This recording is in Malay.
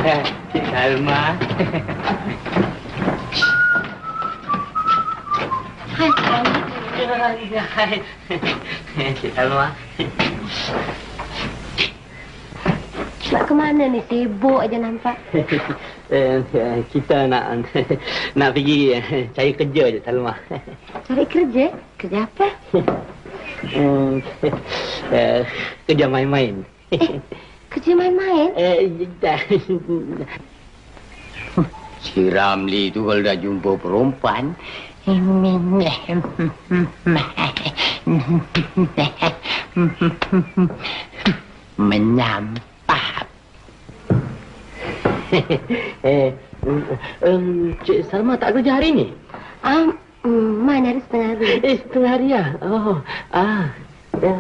Cik Salma. Hai, Hai. Cik Salma. Nak ke mana ni? Sibuk aja nampak. Kita nak pergi cari kerja je, Salma. Cari kerja? Kerja apa? Kerja main-main. Kerja main-main? Si Ramli tu kalau dah jumpa perempuan menyampah. Cik Salma tak kerja hari ni? Mana ada setengah hari. Setengah hari ya? Oh, ya.